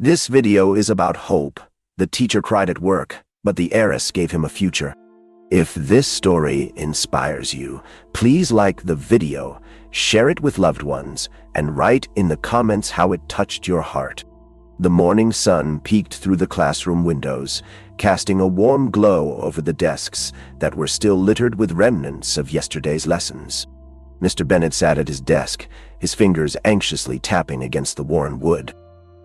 This video is about hope. The teacher cried at work, but the heiress gave him a future. If this story inspires you, please like the video, share it with loved ones, and write in the comments how it touched your heart. The morning sun peeked through the classroom windows, casting a warm glow over the desks that were still littered with remnants of yesterday's lessons. Mr. Bennet sat at his desk, his fingers anxiously tapping against the worn wood.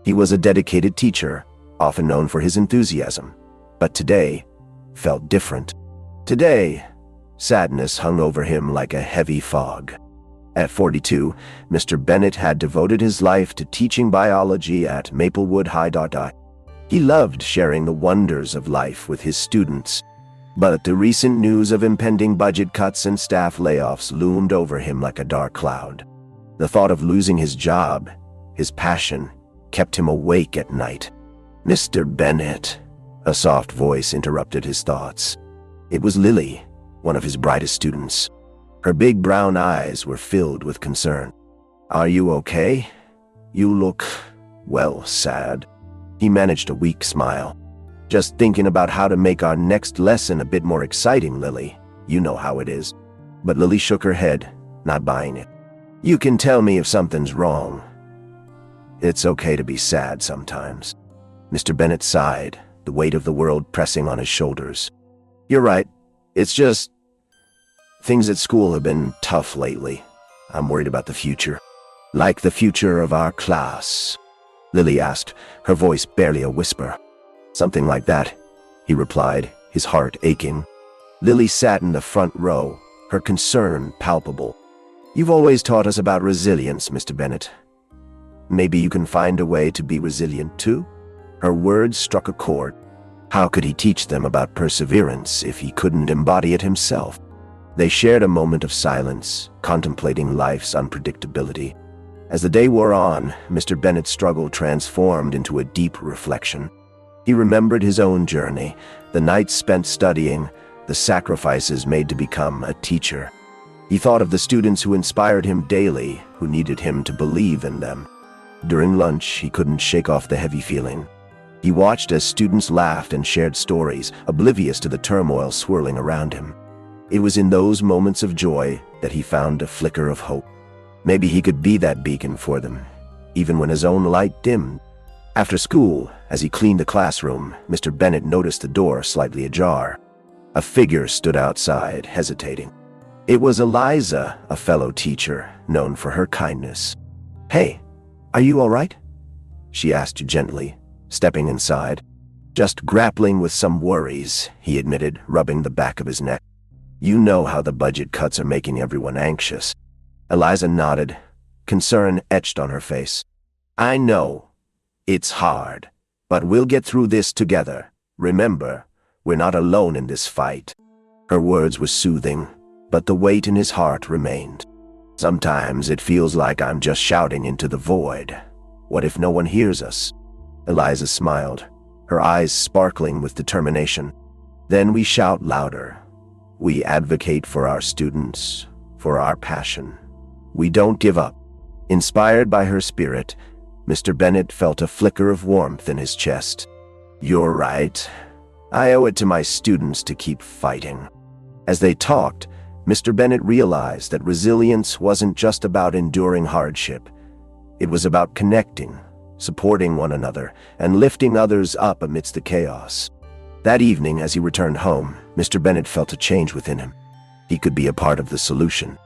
He was a dedicated teacher, often known for his enthusiasm, but today felt different. Today, sadness hung over him like a heavy fog. At 42, Mr. Bennet had devoted his life to teaching biology at Maplewood High. He loved sharing the wonders of life with his students, but the recent news of impending budget cuts and staff layoffs loomed over him like a dark cloud. The thought of losing his job, his passion, kept him awake at night. "Mr. Bennet," a soft voice interrupted his thoughts. It was Lily, one of his brightest students. Her big brown eyes were filled with concern. "Are you okay? You look, well, sad." He managed a weak smile. "Just thinking about how to make our next lesson a bit more exciting, Lily. You know how it is." But Lily shook her head, not buying it. "You can tell me if something's wrong. It's okay to be sad sometimes." Mr. Bennet sighed, the weight of the world pressing on his shoulders. "You're right. It's just things at school have been tough lately. I'm worried about the future." "Like the future of our class?" Lily asked, her voice barely a whisper. "Something like that," he replied, his heart aching. Lily sat in the front row, her concern palpable. "You've always taught us about resilience, Mr. Bennet. Maybe you can find a way to be resilient too?" Her words struck a chord. How could he teach them about perseverance if he couldn't embody it himself? They shared a moment of silence, contemplating life's unpredictability. As the day wore on, Mr. Bennet's struggle transformed into a deep reflection. He remembered his own journey, the nights spent studying, the sacrifices made to become a teacher. He thought of the students who inspired him daily, who needed him to believe in them. During lunch, he couldn't shake off the heavy feeling. He watched as students laughed and shared stories, oblivious to the turmoil swirling around him. It was in those moments of joy that he found a flicker of hope. Maybe he could be that beacon for them, even when his own light dimmed. After school, as he cleaned the classroom, Mr. Bennet noticed the door slightly ajar. A figure stood outside, hesitating. It was Eliza, a fellow teacher, known for her kindness. "Hey, are you all right?" she asked gently, stepping inside. "Just grappling with some worries," he admitted, rubbing the back of his neck. "You know how the budget cuts are making everyone anxious." Eliza nodded, concern etched on her face. "I know. It's hard, but we'll get through this together. Remember, we're not alone in this fight." Her words were soothing, but the weight in his heart remained. "Sometimes it feels like I'm just shouting into the void. What if no one hears us?" Eliza smiled, her eyes sparkling with determination. "Then we shout louder. We advocate for our students, for our passion. We don't give up." Inspired by her spirit, Mr. Bennet felt a flicker of warmth in his chest. "You're right. I owe it to my students to keep fighting." As they talked, Mr. Bennet realized that resilience wasn't just about enduring hardship. It was about connecting, supporting one another, and lifting others up amidst the chaos. That evening, as he returned home, Mr. Bennet felt a change within him. He could be a part of the solution.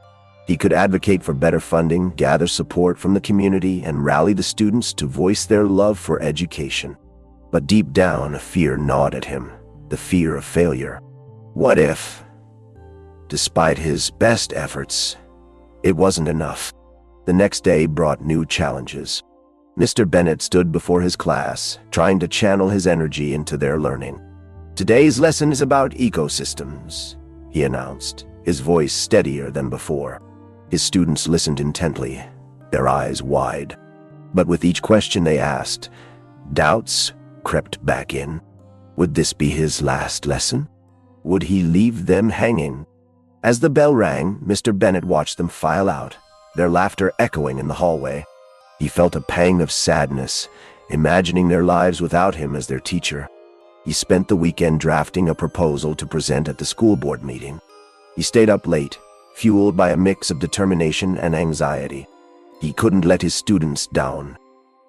He could advocate for better funding, gather support from the community, and rally the students to voice their love for education. But deep down, a fear gnawed at him, the fear of failure. What if, despite his best efforts, it wasn't enough? The next day brought new challenges. Mr. Bennet stood before his class, trying to channel his energy into their learning. "Today's lesson is about ecosystems," he announced, his voice steadier than before. His students listened intently, their eyes wide. But with each question they asked, doubts crept back in. Would this be his last lesson? Would he leave them hanging? As the bell rang, Mr. Bennet watched them file out, their laughter echoing in the hallway. He felt a pang of sadness, imagining their lives without him as their teacher. He spent the weekend drafting a proposal to present at the school board meeting. He stayed up late, fueled by a mix of determination and anxiety. He couldn't let his students down.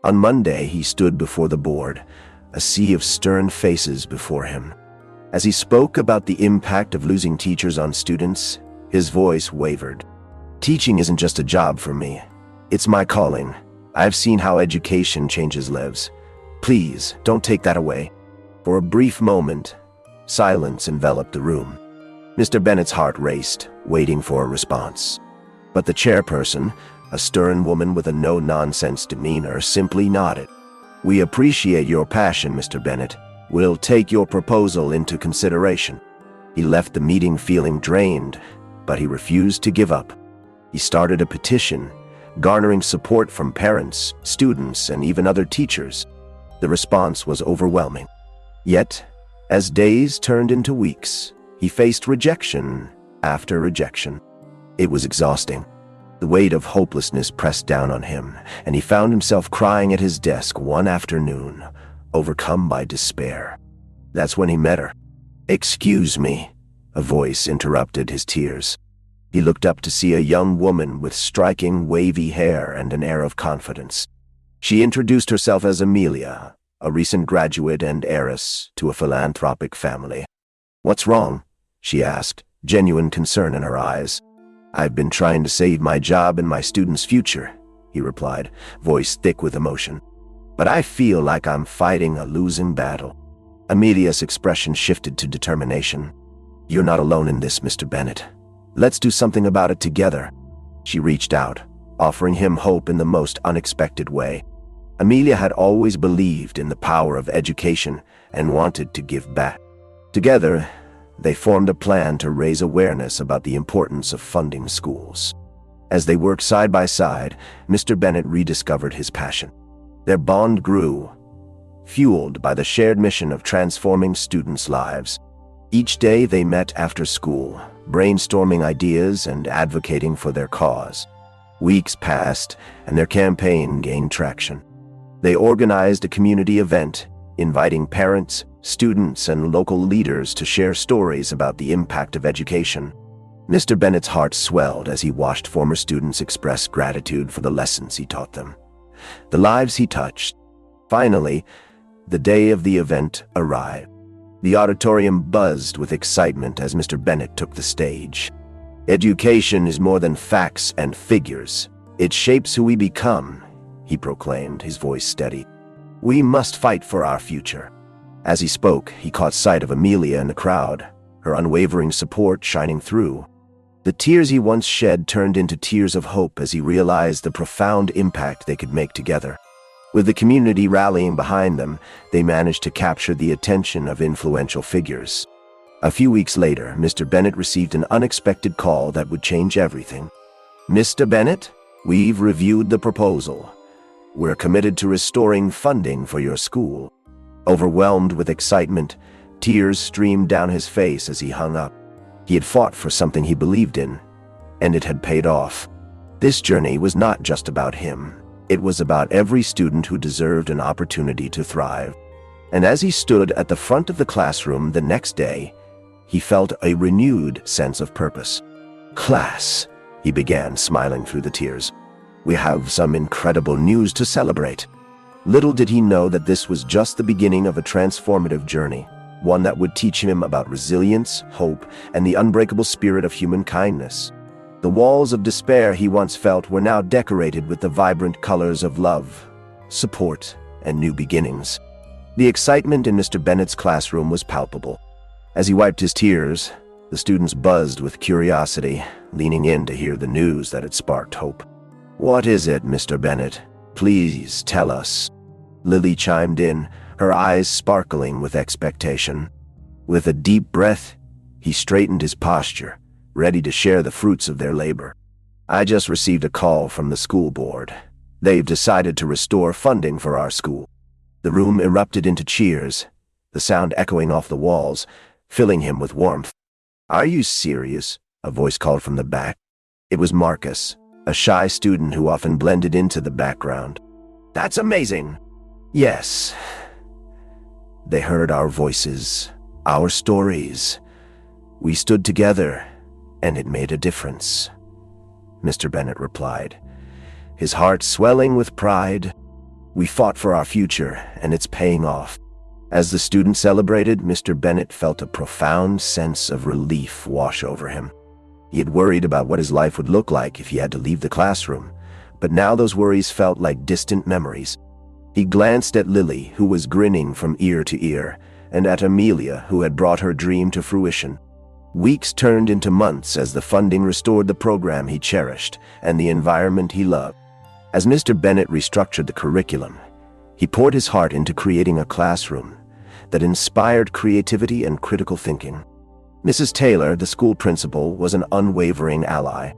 On Monday, he stood before the board, a sea of stern faces before him. As he spoke about the impact of losing teachers on students, his voice wavered. "Teaching isn't just a job for me. It's my calling. I've seen how education changes lives. Please, don't take that away." For a brief moment, silence enveloped the room. Mr. Bennett's heart raced, waiting for a response. But the chairperson, a stern woman with a no-nonsense demeanor, simply nodded. "We appreciate your passion, Mr. Bennett. We'll take your proposal into consideration." He left the meeting feeling drained, but he refused to give up. He started a petition, garnering support from parents, students, and even other teachers. The response was overwhelming. Yet, as days turned into weeks, he faced rejection after rejection. It was exhausting. The weight of hopelessness pressed down on him, and he found himself crying at his desk one afternoon, overcome by despair. That's when he met her. "Excuse me," a voice interrupted his tears. He looked up to see a young woman with striking, wavy hair and an air of confidence. She introduced herself as Amelia, a recent graduate and heiress to a philanthropic family. "What's wrong?" she asked, genuine concern in her eyes. "I've been trying to save my job and my students' future," he replied, voice thick with emotion. "But I feel like I'm fighting a losing battle." Amelia's expression shifted to determination. "You're not alone in this, Mr. Bennett. Let's do something about it together." She reached out, offering him hope in the most unexpected way. Amelia had always believed in the power of education and wanted to give back. Together, they formed a plan to raise awareness about the importance of funding schools. As they worked side by side, Mr. Bennett rediscovered his passion. Their bond grew, fueled by the shared mission of transforming students' lives. Each day they met after school, brainstorming ideas and advocating for their cause. Weeks passed, and their campaign gained traction. They organized a community event, inviting parents, students, and local leaders to share stories about the impact of education. Mr. Bennett's heart swelled as he watched former students express gratitude for the lessons he taught them, the lives he touched. Finally, the day of the event arrived. The auditorium buzzed with excitement as Mr. Bennett took the stage. "Education is more than facts and figures. It shapes who we become," he proclaimed, his voice steady. "We must fight for our future." As he spoke, he caught sight of Amelia in the crowd, her unwavering support shining through. The tears he once shed turned into tears of hope as he realized the profound impact they could make together. With the community rallying behind them, they managed to capture the attention of influential figures. A few weeks later, Mr. Bennett received an unexpected call that would change everything. "Mr. Bennett, we've reviewed the proposal. We're committed to restoring funding for your school." Overwhelmed with excitement, tears streamed down his face as he hung up. He had fought for something he believed in, and it had paid off. This journey was not just about him. It was about every student who deserved an opportunity to thrive. And as he stood at the front of the classroom the next day, he felt a renewed sense of purpose. "Class," he began, smiling through the tears, "we have some incredible news to celebrate." Little did he know that this was just the beginning of a transformative journey, one that would teach him about resilience, hope, and the unbreakable spirit of human kindness. The walls of despair he once felt were now decorated with the vibrant colors of love, support, and new beginnings. The excitement in Mr. Bennett's classroom was palpable. As he wiped his tears, the students buzzed with curiosity, leaning in to hear the news that had sparked hope. "What is it, Mr. Bennett? Please tell us." Lily chimed in, her eyes sparkling with expectation. With a deep breath, he straightened his posture, ready to share the fruits of their labor. "I just received a call from the school board. They've decided to restore funding for our school." The room erupted into cheers, the sound echoing off the walls, filling him with warmth. "Are you serious?" a voice called from the back. It was Marcus, a shy student who often blended into the background. "That's amazing!" Yes, they heard our voices, our stories. We stood together, and it made a difference, Mr. Bennett replied, his heart swelling with pride. We fought for our future, and it's paying off. As the students celebrated, Mr. Bennett felt a profound sense of relief wash over him. He had worried about what his life would look like if he had to leave the classroom, but now those worries felt like distant memories. He glanced at Lily, who was grinning from ear to ear, and at Amelia, who had brought her dream to fruition. Weeks turned into months as the funding restored the program he cherished and the environment he loved. As Mr. Bennett restructured the curriculum, he poured his heart into creating a classroom that inspired creativity and critical thinking. Mrs. Taylor, the school principal, was an unwavering ally.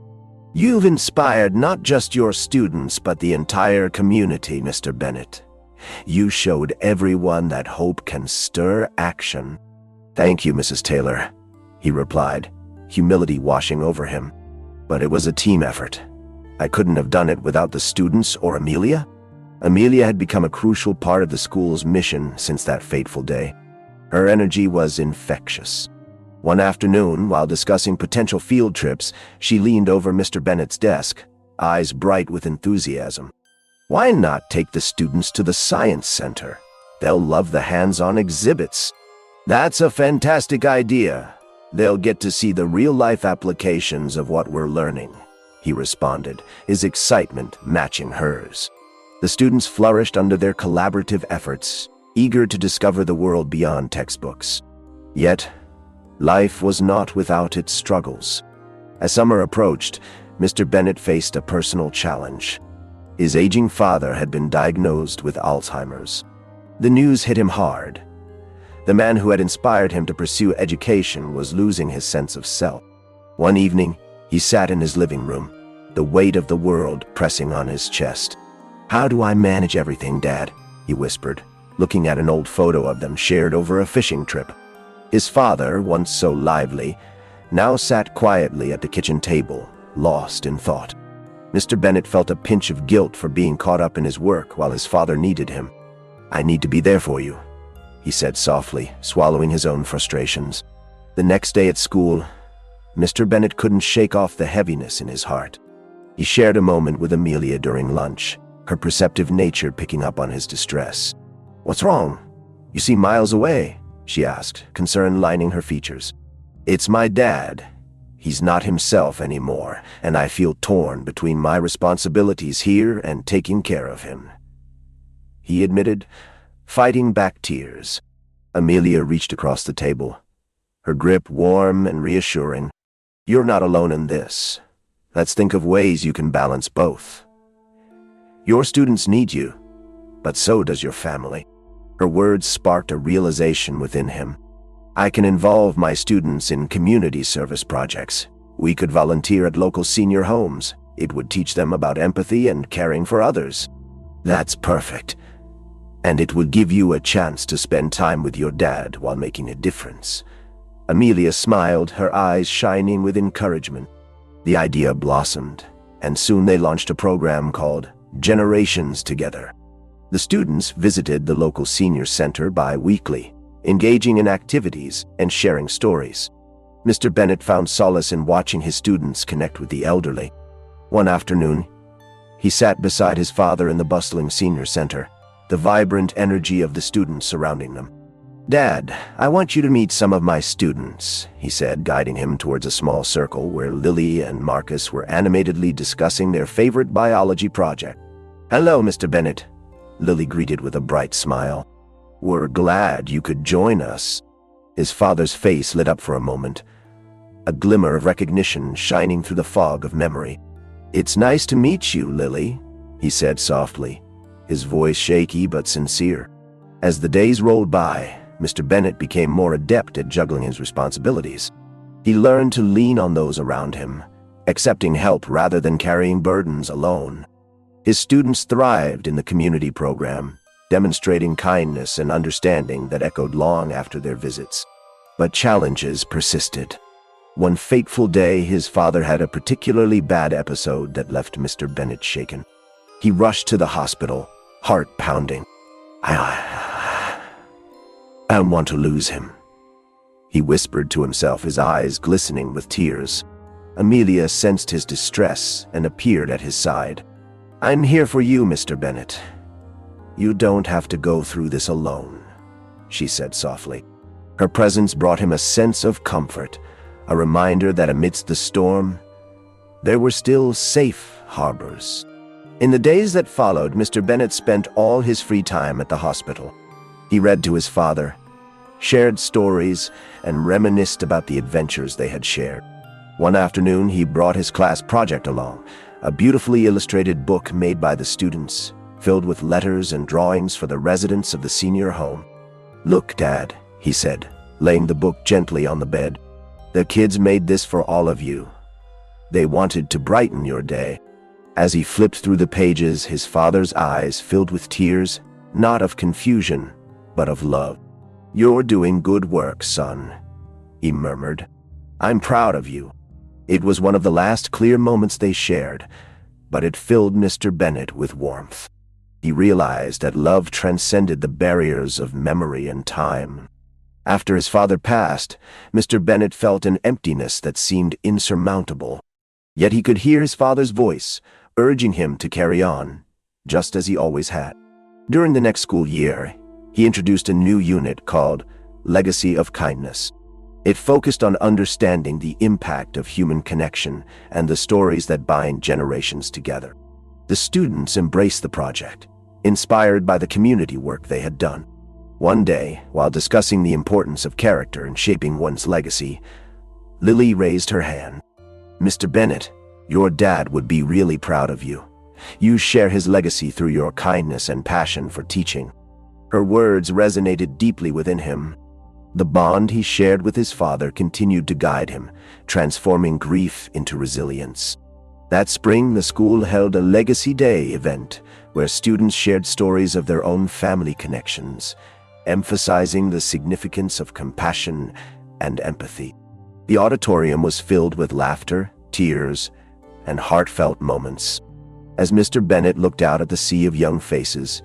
"You've inspired not just your students, but the entire community, Mr. Bennett. You showed everyone that hope can stir action." "Thank you, Mrs. Taylor," he replied, humility washing over him. "But it was a team effort. I couldn't have done it without the students or Amelia." Amelia had become a crucial part of the school's mission since that fateful day. Her energy was infectious. One afternoon, while discussing potential field trips, she leaned over Mr. Bennett's desk, eyes bright with enthusiasm. "Why not take the students to the Science Center? They'll love the hands-on exhibits." "That's a fantastic idea. They'll get to see the real-life applications of what we're learning," he responded, his excitement matching hers. The students flourished under their collaborative efforts, eager to discover the world beyond textbooks. Yet, life was not without its struggles. As summer approached, Mr. Bennett faced a personal challenge. His aging father had been diagnosed with Alzheimer's. The news hit him hard. The man who had inspired him to pursue education was losing his sense of self. One evening, he sat in his living room, the weight of the world pressing on his chest. "How do I manage everything, Dad?" he whispered, looking at an old photo of them shared over a fishing trip. His father, once so lively, now sat quietly at the kitchen table, lost in thought. Mr. Bennett felt a pinch of guilt for being caught up in his work while his father needed him. "I need to be there for you," he said softly, swallowing his own frustrations. The next day at school, Mr. Bennett couldn't shake off the heaviness in his heart. He shared a moment with Amelia during lunch, her perceptive nature picking up on his distress. "What's wrong? You seem miles away," she asked, concern lining her features. "It's my dad. He's not himself anymore, and I feel torn between my responsibilities here and taking care of him," he admitted, fighting back tears. Amelia reached across the table, her grip warm and reassuring. "You're not alone in this. Let's think of ways you can balance both. Your students need you, but so does your family." Her words sparked a realization within him. "I can involve my students in community service projects. We could volunteer at local senior homes. It would teach them about empathy and caring for others." "That's perfect. And it would give you a chance to spend time with your dad while making a difference." Amelia smiled, her eyes shining with encouragement. The idea blossomed, and soon they launched a program called Generations Together. The students visited the local senior center bi-weekly, engaging in activities and sharing stories. Mr. Bennett found solace in watching his students connect with the elderly. One afternoon, he sat beside his father in the bustling senior center, the vibrant energy of the students surrounding them. "Dad, I want you to meet some of my students," he said, guiding him towards a small circle where Lily and Marcus were animatedly discussing their favorite biology project. "Hello, Mr. Bennett," Lily greeted with a bright smile. "We're glad you could join us." His father's face lit up for a moment, a glimmer of recognition shining through the fog of memory. "It's nice to meet you, Lily," he said softly, his voice shaky but sincere. As the days rolled by, Mr. Bennett became more adept at juggling his responsibilities. He learned to lean on those around him, accepting help rather than carrying burdens alone. His students thrived in the community program, demonstrating kindness and understanding that echoed long after their visits. But challenges persisted. One fateful day, his father had a particularly bad episode that left Mr. Bennett shaken. He rushed to the hospital, heart pounding. I don't want to lose him," he whispered to himself, his eyes glistening with tears. Amelia sensed his distress and appeared at his side. "I'm here for you, Mr. Bennet. You don't have to go through this alone," she said softly. Her presence brought him a sense of comfort, a reminder that amidst the storm, there were still safe harbors. In the days that followed, Mr. Bennet spent all his free time at the hospital. He read to his father, shared stories, and reminisced about the adventures they had shared. One afternoon, he brought his class project along, a beautifully illustrated book made by the students, filled with letters and drawings for the residents of the senior home. "Look, Dad," he said, laying the book gently on the bed. "The kids made this for all of you. They wanted to brighten your day." As he flipped through the pages, his father's eyes filled with tears, not of confusion, but of love. "You're doing good work, son," he murmured. "I'm proud of you." It was one of the last clear moments they shared, but it filled Mr. Bennet with warmth. He realized that love transcended the barriers of memory and time. After his father passed, Mr. Bennet felt an emptiness that seemed insurmountable. Yet he could hear his father's voice, urging him to carry on, just as he always had. During the next school year, he introduced a new unit called Legacy of Kindness. It focused on understanding the impact of human connection and the stories that bind generations together. The students embraced the project, inspired by the community work they had done. One day, while discussing the importance of character in shaping one's legacy, Lily raised her hand. "Mr. Bennet, your dad would be really proud of you. You share his legacy through your kindness and passion for teaching." Her words resonated deeply within him. The bond he shared with his father continued to guide him, transforming grief into resilience. That spring, the school held a Legacy Day event where students shared stories of their own family connections, emphasizing the significance of compassion and empathy. The auditorium was filled with laughter, tears, and heartfelt moments. As Mr. Bennet looked out at the sea of young faces,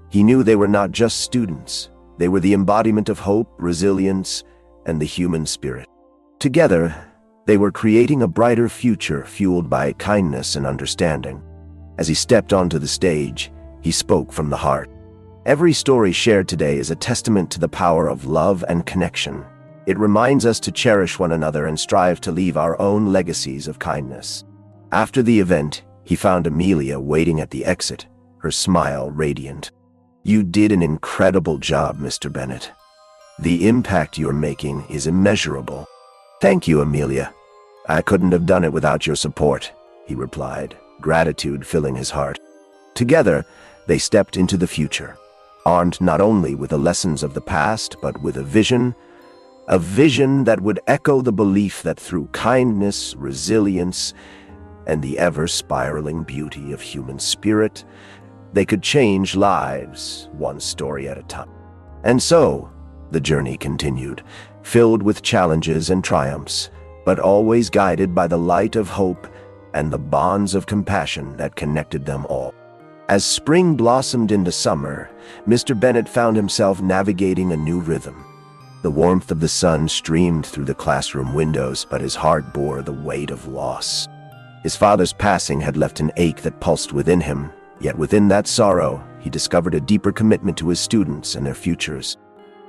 he knew they were not just students. They were the embodiment of hope, resilience, and the human spirit. Together, they were creating a brighter future fueled by kindness and understanding. As he stepped onto the stage, he spoke from the heart. Every story shared today is a testament to the power of love and connection. It reminds us to cherish one another and strive to leave our own legacies of kindness. After the event, he found Amelia waiting at the exit, her smile radiant. "You did an incredible job, Mr. Bennet. The impact you're making is immeasurable." "Thank you, Amelia. I couldn't have done it without your support," he replied, gratitude filling his heart. Together, they stepped into the future, armed not only with the lessons of the past, but with a vision that would echo the belief that through kindness, resilience, and the ever-spiraling beauty of human spirit, they could change lives, one story at a time. And so, the journey continued, filled with challenges and triumphs, but always guided by the light of hope and the bonds of compassion that connected them all. As spring blossomed into summer, Mr. Bennet found himself navigating a new rhythm. The warmth of the sun streamed through the classroom windows, but his heart bore the weight of loss. His father's passing had left an ache that pulsed within him, yet within that sorrow, he discovered a deeper commitment to his students and their futures.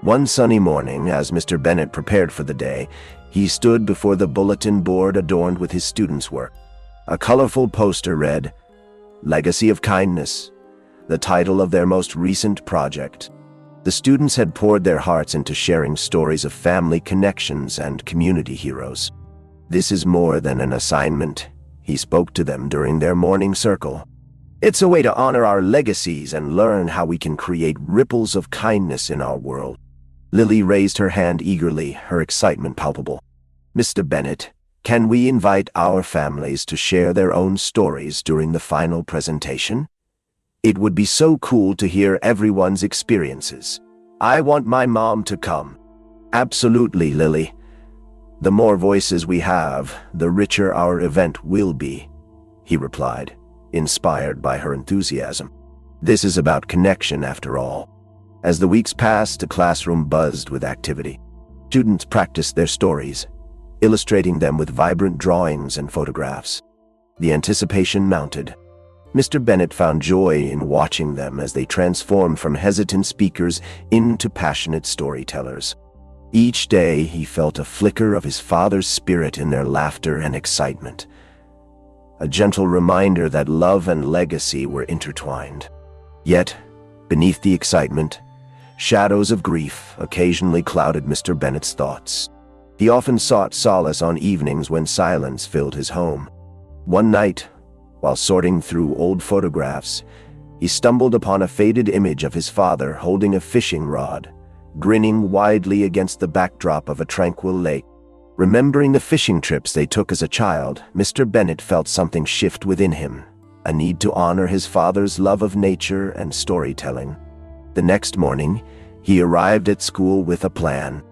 One sunny morning, as Mr. Bennet prepared for the day, he stood before the bulletin board adorned with his students' work. A colorful poster read, "Legacy of Kindness," the title of their most recent project. The students had poured their hearts into sharing stories of family connections and community heroes. "This is more than an assignment," he spoke to them during their morning circle. "It's a way to honor our legacies and learn how we can create ripples of kindness in our world." Lily raised her hand eagerly, her excitement palpable. "Mr. Bennet, can we invite our families to share their own stories during the final presentation? It would be so cool to hear everyone's experiences. I want my mom to come." "Absolutely, Lily. The more voices we have, the richer our event will be," he replied, inspired by her enthusiasm. "This is about connection after all." As the weeks passed, the classroom buzzed with activity. Students practiced their stories, illustrating them with vibrant drawings and photographs. The anticipation mounted. Mr. Bennet found joy in watching them as they transformed from hesitant speakers into passionate storytellers. Each day he felt a flicker of his father's spirit in their laughter and excitement, a gentle reminder that love and legacy were intertwined. Yet, beneath the excitement, shadows of grief occasionally clouded Mr. Bennet's thoughts. He often sought solace on evenings when silence filled his home. One night, while sorting through old photographs, he stumbled upon a faded image of his father holding a fishing rod, grinning widely against the backdrop of a tranquil lake. Remembering the fishing trips they took as a child, Mr. Bennet felt something shift within him, a need to honor his father's love of nature and storytelling. The next morning, he arrived at school with a plan.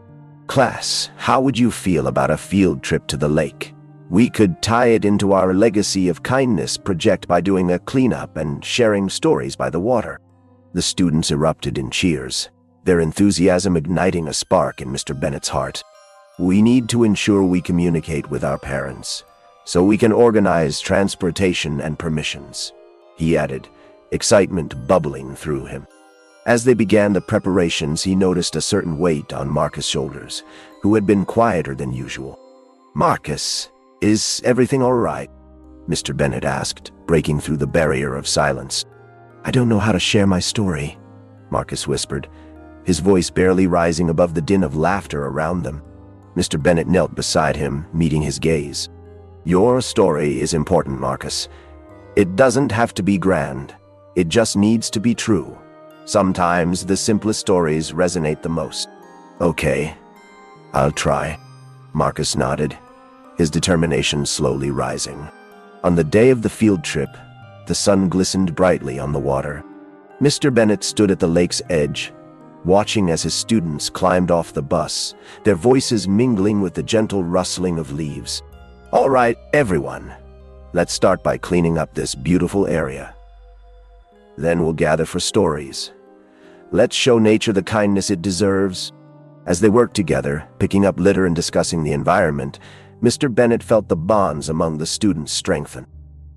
"Class, how would you feel about a field trip to the lake? We could tie it into our legacy of kindness project by doing a cleanup and sharing stories by the water." The students erupted in cheers, their enthusiasm igniting a spark in Mr. Bennet's heart. "We need to ensure we communicate with our parents, so we can organize transportation and permissions," he added, excitement bubbling through him. As they began the preparations, he noticed a certain weight on Marcus' shoulders, who had been quieter than usual. "Marcus, is everything all right?" Mr. Bennet asked, breaking through the barrier of silence. "I don't know how to share my story," Marcus whispered, his voice barely rising above the din of laughter around them. Mr. Bennet knelt beside him, meeting his gaze. "Your story is important, Marcus. It doesn't have to be grand. It just needs to be true. Sometimes the simplest stories resonate the most." "Okay, I'll try," Marcus nodded, his determination slowly rising. On the day of the field trip, the sun glistened brightly on the water. Mr. Bennet stood at the lake's edge, watching as his students climbed off the bus, their voices mingling with the gentle rustling of leaves. "All right, everyone, let's start by cleaning up this beautiful area. Then we'll gather for stories. Let's show nature the kindness it deserves." As they worked together, picking up litter and discussing the environment, Mr. Bennet felt the bonds among the students strengthen.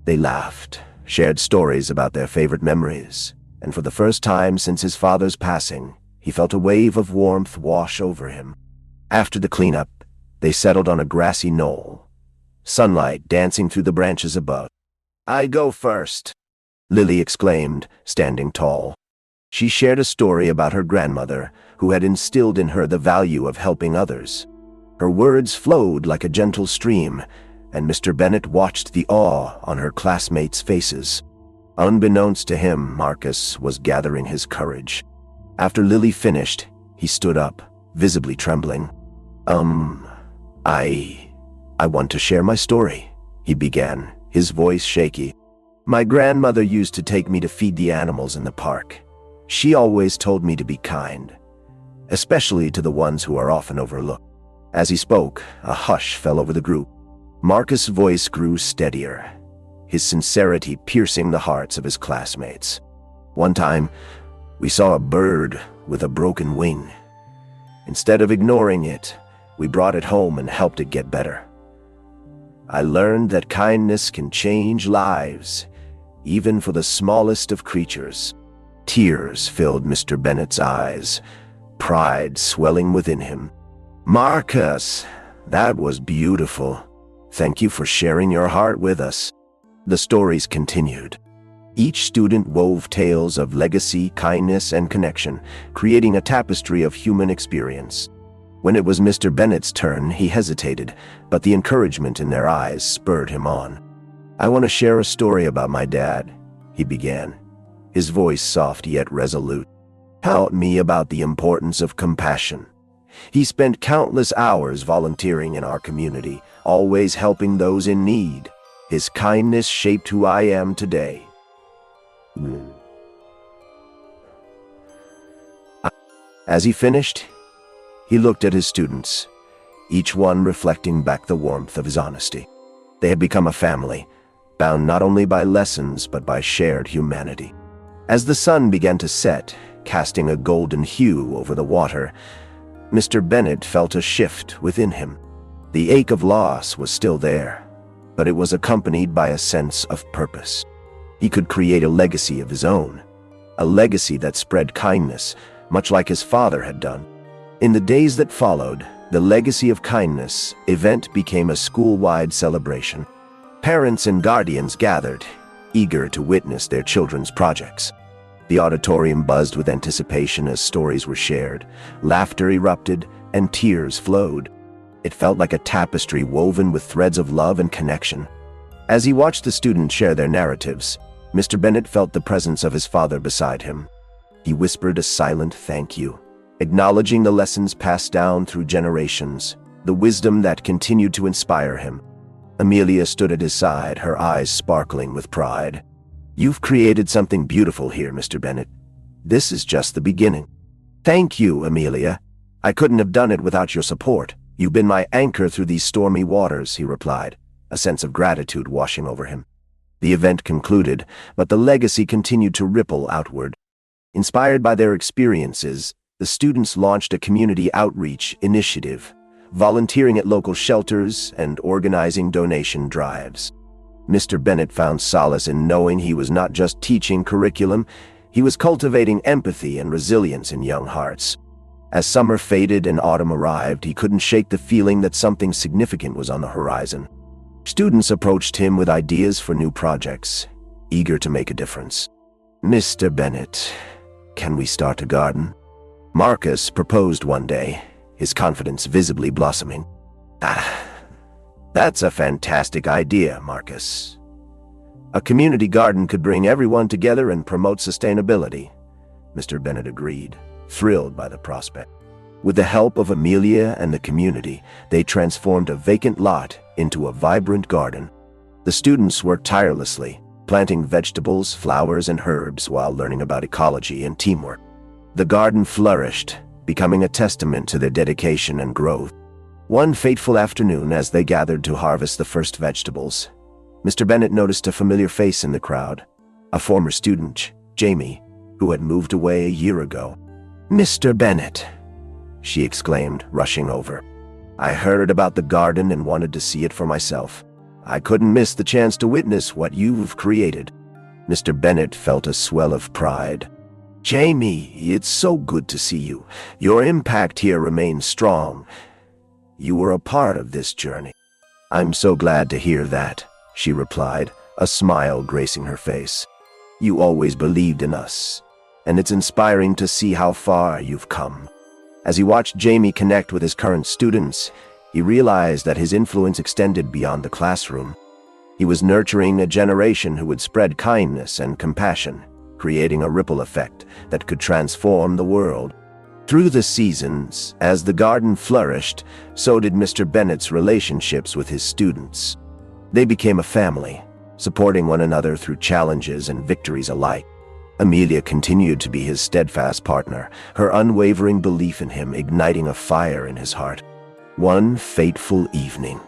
They laughed, shared stories about their favorite memories, and for the first time since his father's passing, he felt a wave of warmth wash over him. After the cleanup, they settled on a grassy knoll, sunlight dancing through the branches above. "I go first," Lily exclaimed, standing tall. She shared a story about her grandmother, who had instilled in her the value of helping others. Her words flowed like a gentle stream, and Mr. Bennet watched the awe on her classmates' faces. Unbeknownst to him, Marcus was gathering his courage. After Lily finished, he stood up, visibly trembling. I want to share my story," he began, his voice shaky. "My grandmother used to take me to feed the animals in the park. She always told me to be kind, especially to the ones who are often overlooked." As he spoke, a hush fell over the group. Marcus' voice grew steadier, his sincerity piercing the hearts of his classmates. "One time, we saw a bird with a broken wing. Instead of ignoring it, we brought it home and helped it get better. I learned that kindness can change lives, even for the smallest of creatures." Tears filled Mr. Bennet's eyes, pride swelling within him. "Marcus, that was beautiful. Thank you for sharing your heart with us." The stories continued. Each student wove tales of legacy, kindness, and connection, creating a tapestry of human experience. When it was Mr. Bennet's turn, he hesitated, but the encouragement in their eyes spurred him on. "I want to share a story about my dad," he began, his voice soft yet resolute. "Taught me about the importance of compassion. He spent countless hours volunteering in our community, always helping those in need. His kindness shaped who I am today." As he finished, he looked at his students, each one reflecting back the warmth of his honesty. They had become a family, bound not only by lessons but by shared humanity. As the sun began to set, casting a golden hue over the water, Mr. Bennet felt a shift within him. The ache of loss was still there, but it was accompanied by a sense of purpose. He could create a legacy of his own, a legacy that spread kindness, much like his father had done. In the days that followed, the Legacy of Kindness event became a school-wide celebration. Parents and guardians gathered, eager to witness their children's projects. The auditorium buzzed with anticipation as stories were shared, laughter erupted, and tears flowed. It felt like a tapestry woven with threads of love and connection. As he watched the students share their narratives, Mr. Bennet felt the presence of his father beside him. He whispered a silent thank you, acknowledging the lessons passed down through generations, the wisdom that continued to inspire him. Amelia stood at his side, her eyes sparkling with pride. "You've created something beautiful here, Mr. Bennet. This is just the beginning." "Thank you, Amelia. I couldn't have done it without your support. You've been my anchor through these stormy waters," he replied, a sense of gratitude washing over him. The event concluded, but the legacy continued to ripple outward. Inspired by their experiences, the students launched a community outreach initiative, volunteering at local shelters and organizing donation drives. Mr. Bennet found solace in knowing he was not just teaching curriculum, he was cultivating empathy and resilience in young hearts. As summer faded and autumn arrived, he couldn't shake the feeling that something significant was on the horizon. Students approached him with ideas for new projects, eager to make a difference. "Mr. Bennet, can we start a garden?" Marcus proposed one day, his confidence visibly blossoming. "That's a fantastic idea, Marcus. A community garden could bring everyone together and promote sustainability," Mr. Bennet agreed, thrilled by the prospect. With the help of Amelia and the community, they transformed a vacant lot into a vibrant garden. The students worked tirelessly, planting vegetables, flowers, and herbs while learning about ecology and teamwork. The garden flourished, becoming a testament to their dedication and growth. One fateful afternoon, as they gathered to harvest the first vegetables, Mr. Bennet noticed a familiar face in the crowd, a former student, Jamie, who had moved away a year ago. "Mr. Bennet," she exclaimed, rushing over. "I heard about the garden and wanted to see it for myself. I couldn't miss the chance to witness what you've created." Mr. Bennet felt a swell of pride. "Jamie, it's so good to see you. Your impact here remains strong. You were a part of this journey." "I'm so glad to hear that," she replied, a smile gracing her face. "You always believed in us, and it's inspiring to see how far you've come." As he watched Jamie connect with his current students, he realized that his influence extended beyond the classroom. He was nurturing a generation who would spread kindness and compassion, creating a ripple effect that could transform the world. Through the seasons, as the garden flourished, so did Mr. Bennet's relationships with his students. They became a family, supporting one another through challenges and victories alike. Amelia continued to be his steadfast partner, her unwavering belief in him igniting a fire in his heart. One fateful evening,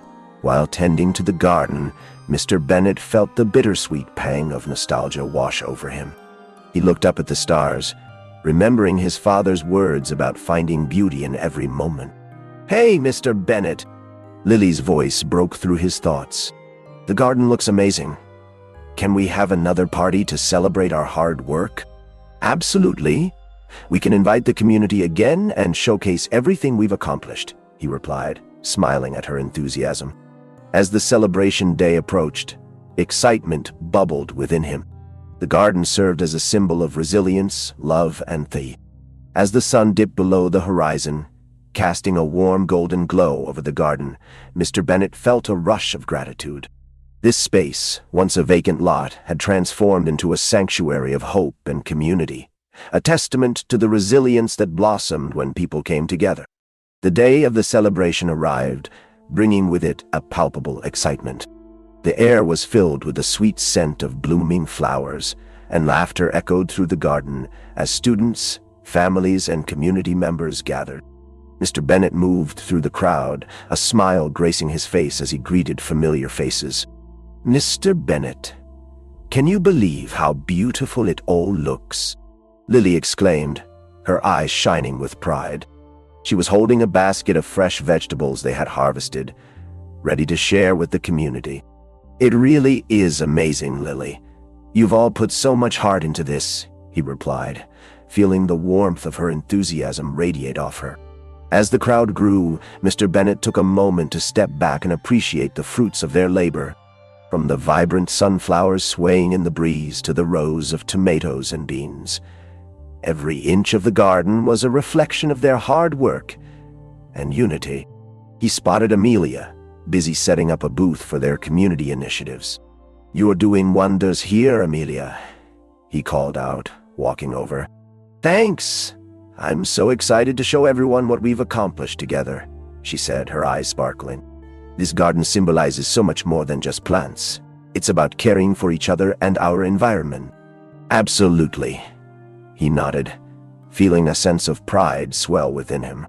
while tending to the garden, Mr. Bennet felt the bittersweet pang of nostalgia wash over him. He looked up at the stars, remembering his father's words about finding beauty in every moment. "Hey, Mr. Bennet!" Lily's voice broke through his thoughts. "The garden looks amazing. Can we have another party to celebrate our hard work?" "Absolutely. We can invite the community again and showcase everything we've accomplished," he replied, smiling at her enthusiasm. As the celebration day approached, excitement bubbled within him. The garden served as a symbol of resilience, love, and faith. As the sun dipped below the horizon, casting a warm golden glow over the garden, Mr. Bennet felt a rush of gratitude. This space, once a vacant lot, had transformed into a sanctuary of hope and community, a testament to the resilience that blossomed when people came together. The day of the celebration arrived, bringing with it a palpable excitement. The air was filled with the sweet scent of blooming flowers, and laughter echoed through the garden as students, families, and community members gathered. Mr. Bennet moved through the crowd, a smile gracing his face as he greeted familiar faces. "Mr. Bennet, can you believe how beautiful it all looks?" Lily exclaimed, her eyes shining with pride. She was holding a basket of fresh vegetables they had harvested, ready to share with the community. "It really is amazing, Lily. You've all put so much heart into this," he replied, feeling the warmth of her enthusiasm radiate off her. As the crowd grew, Mr. Bennet took a moment to step back and appreciate the fruits of their labor. From the vibrant sunflowers swaying in the breeze to the rows of tomatoes and beans, every inch of the garden was a reflection of their hard work and unity. He spotted Amelia, busy setting up a booth for their community initiatives. "You're doing wonders here, Amelia," he called out, walking over. "Thanks. I'm so excited to show everyone what we've accomplished together," she said, her eyes sparkling. "This garden symbolizes so much more than just plants. It's about caring for each other and our environment." "Absolutely," he nodded, feeling a sense of pride swell within him.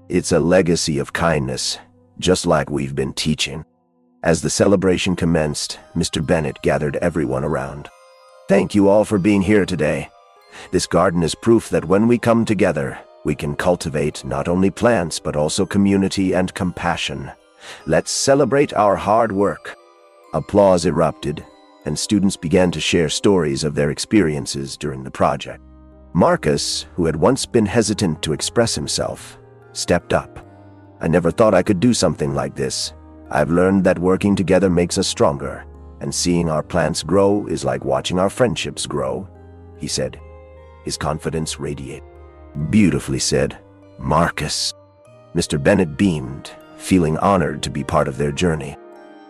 "It's a legacy of kindness, just like we've been teaching." As the celebration commenced, Mr. Bennet gathered everyone around. "Thank you all for being here today. This garden is proof that when we come together, we can cultivate not only plants but also community and compassion. Let's celebrate our hard work." Applause erupted, and students began to share stories of their experiences during the project. Marcus, who had once been hesitant to express himself, stepped up. "I never thought I could do something like this. I've learned that working together makes us stronger, and seeing our plants grow is like watching our friendships grow," he said, his confidence radiating. "Beautifully said, Marcus." Mr. Bennet beamed, feeling honored to be part of their journey.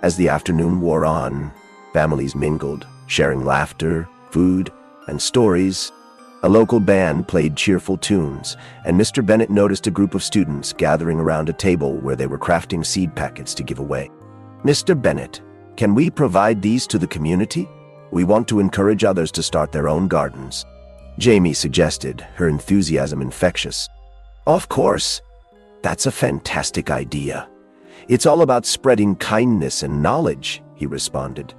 As the afternoon wore on, families mingled, sharing laughter, food, and stories. A local band played cheerful tunes, and Mr. Bennet noticed a group of students gathering around a table where they were crafting seed packets to give away. "Mr. Bennet, can we provide these to the community? We want to encourage others to start their own gardens," Jamie suggested, her enthusiasm infectious. "Of course. That's a fantastic idea. It's all about spreading kindness and knowledge," he responded,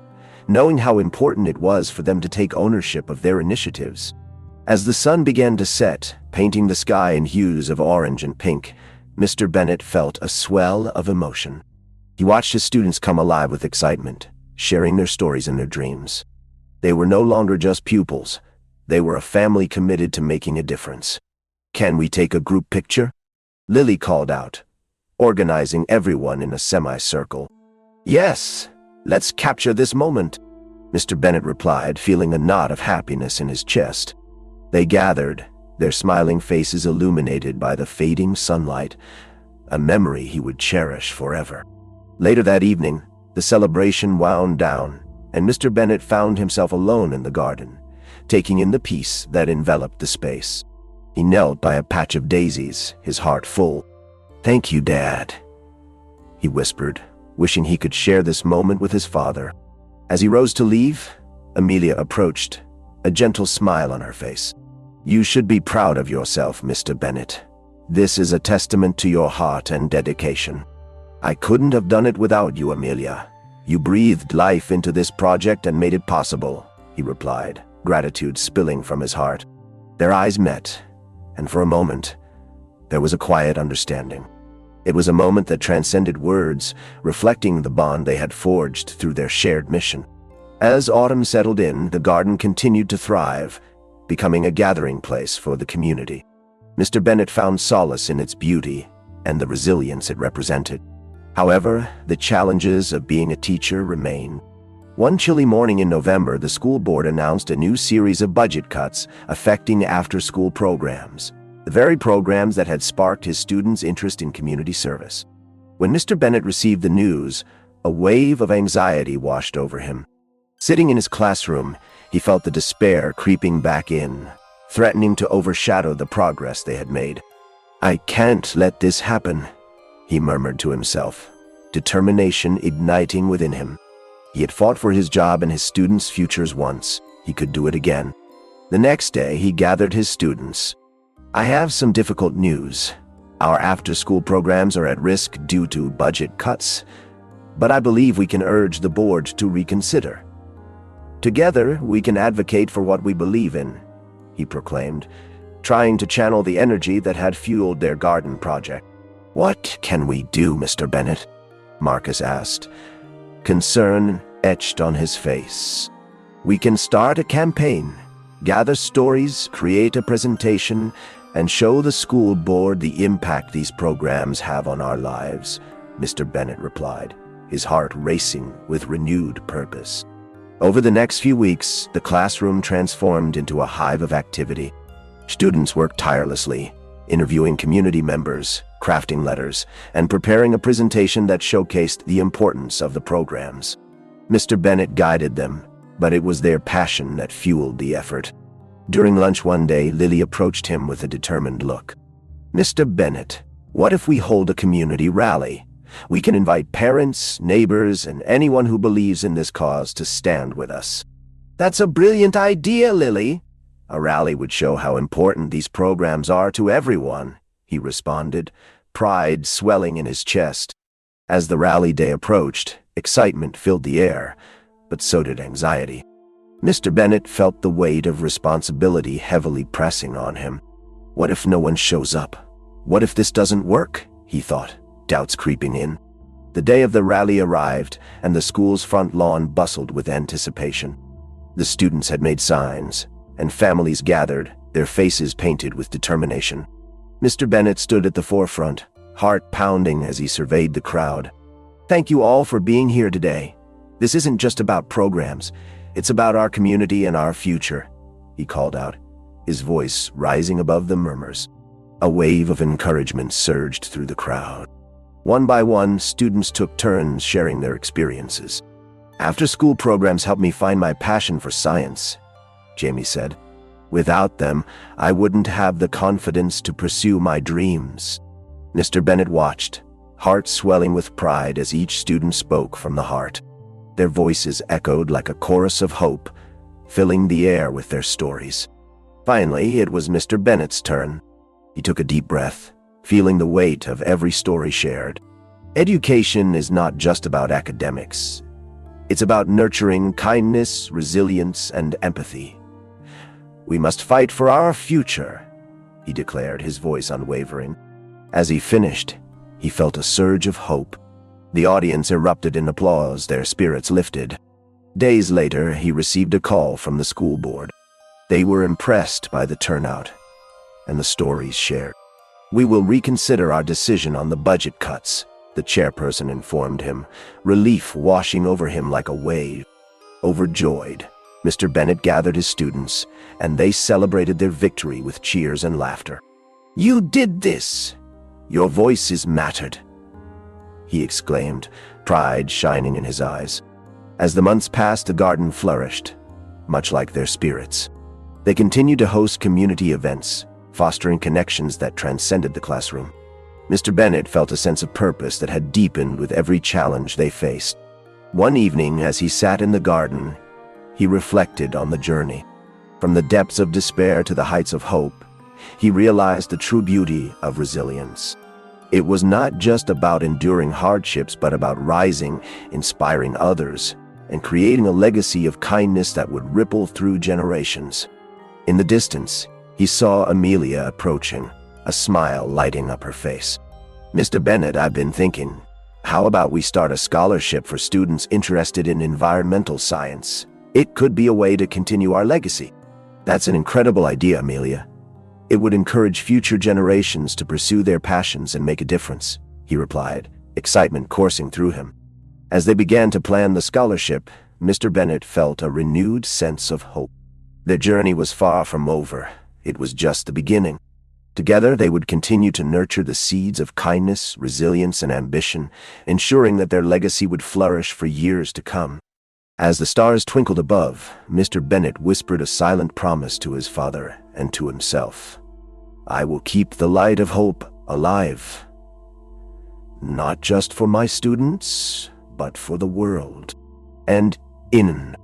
knowing how important it was for them to take ownership of their initiatives. As the sun began to set, painting the sky in hues of orange and pink, Mr. Bennet felt a swell of emotion. He watched his students come alive with excitement, sharing their stories and their dreams. They were no longer just pupils. They were a family committed to making a difference. "Can we take a group picture?" Lily called out, organizing everyone in a semicircle. "Yes, let's capture this moment," Mr. Bennet replied, feeling a knot of happiness in his chest. They gathered, their smiling faces illuminated by the fading sunlight, a memory he would cherish forever. Later that evening, the celebration wound down, and Mr. Bennet found himself alone in the garden, taking in the peace that enveloped the space. He knelt by a patch of daisies, his heart full. "Thank you, Dad," he whispered, wishing he could share this moment with his father. As he rose to leave, Amelia approached, a gentle smile on her face. "You should be proud of yourself, Mr. Bennet. This is a testament to your heart and dedication." "I couldn't have done it without you, Amelia. You breathed life into this project and made it possible," he replied, gratitude spilling from his heart. Their eyes met, and for a moment, there was a quiet understanding. It was a moment that transcended words, reflecting the bond they had forged through their shared mission. As autumn settled in, the garden continued to thrive, becoming a gathering place for the community. Mr. Bennet found solace in its beauty and the resilience it represented. However, the challenges of being a teacher remain. One chilly morning in November, the school board announced a new series of budget cuts affecting after-school programs, the very programs that had sparked his students' interest in community service. When Mr. Bennet received the news, a wave of anxiety washed over him. Sitting in his classroom, he felt the despair creeping back in, threatening to overshadow the progress they had made. "I can't let this happen," he murmured to himself, determination igniting within him. He had fought for his job and his students' futures once. He could do it again. The next day, he gathered his students. "I have some difficult news. Our after-school programs are at risk due to budget cuts, but I believe we can urge the board to reconsider. Together, we can advocate for what we believe in," he proclaimed, trying to channel the energy that had fueled their garden project. "What can we do, Mr. Bennett?" Marcus asked, concern etched on his face. "We can start a campaign, gather stories, create a presentation, and show the school board the impact these programs have on our lives," Mr. Bennett replied, his heart racing with renewed purpose. Over the next few weeks, the classroom transformed into a hive of activity. Students worked tirelessly, interviewing community members, crafting letters, and preparing a presentation that showcased the importance of the programs. Mr. Bennett guided them, but it was their passion that fueled the effort. During lunch one day, Lily approached him with a determined look. "Mr. Bennett, what if we hold a community rally? We can invite parents, neighbors, and anyone who believes in this cause to stand with us." "That's a brilliant idea, Lily. A rally would show how important these programs are to everyone," he responded, pride swelling in his chest. As the rally day approached, excitement filled the air, but so did anxiety. Mr. Bennett felt the weight of responsibility heavily pressing on him. What if no one shows up? What if this doesn't work? He thought, doubts creeping in. The day of the rally arrived, and the school's front lawn bustled with anticipation. The students had made signs, and families gathered, their faces painted with determination. Mr. Bennett stood at the forefront, heart pounding as he surveyed the crowd. "Thank you all for being here today. This isn't just about programs. It's about our community and our future," he called out, his voice rising above the murmurs. A wave of encouragement surged through the crowd. One by one, students took turns sharing their experiences. "After-school programs helped me find my passion for science," Jamie said. "Without them, I wouldn't have the confidence to pursue my dreams." Mr. Bennett watched, heart swelling with pride as each student spoke from the heart. Their voices echoed like a chorus of hope, filling the air with their stories. Finally, it was Mr. Bennett's turn. He took a deep breath, feeling the weight of every story shared. Education is not just about academics. It's about nurturing kindness, resilience, and empathy. "We must fight for our future," he declared, his voice unwavering. As he finished, he felt a surge of hope. The audience erupted in applause, their spirits lifted. Days later, he received a call from the school board. They were impressed by the turnout and the stories shared. "We will reconsider our decision on the budget cuts," the chairperson informed him, relief washing over him like a wave. Overjoyed, Mr. Bennett gathered his students, and they celebrated their victory with cheers and laughter. "You did this! Your voices mattered," he exclaimed, pride shining in his eyes. As the months passed, the garden flourished, much like their spirits. They continued to host community events, fostering connections that transcended the classroom. Mr. Bennett felt a sense of purpose that had deepened with every challenge they faced. One evening, as he sat in the garden, he reflected on the journey. From the depths of despair to the heights of hope, he realized the true beauty of resilience. It was not just about enduring hardships, but about rising, inspiring others, and creating a legacy of kindness that would ripple through generations. In the distance, he saw Amelia approaching, a smile lighting up her face. "Mr. Bennett, I've been thinking, how about we start a scholarship for students interested in environmental science? It could be a way to continue our legacy." "That's an incredible idea, Amelia. It would encourage future generations to pursue their passions and make a difference," he replied, excitement coursing through him. As they began to plan the scholarship, Mr. Bennett felt a renewed sense of hope. Their journey was far from over. It was just the beginning. Together, they would continue to nurture the seeds of kindness, resilience, and ambition, ensuring that their legacy would flourish for years to come. As the stars twinkled above, Mr. Bennett whispered a silent promise to his father and to himself. "I will keep the light of hope alive, not just for my students, but for the world." And in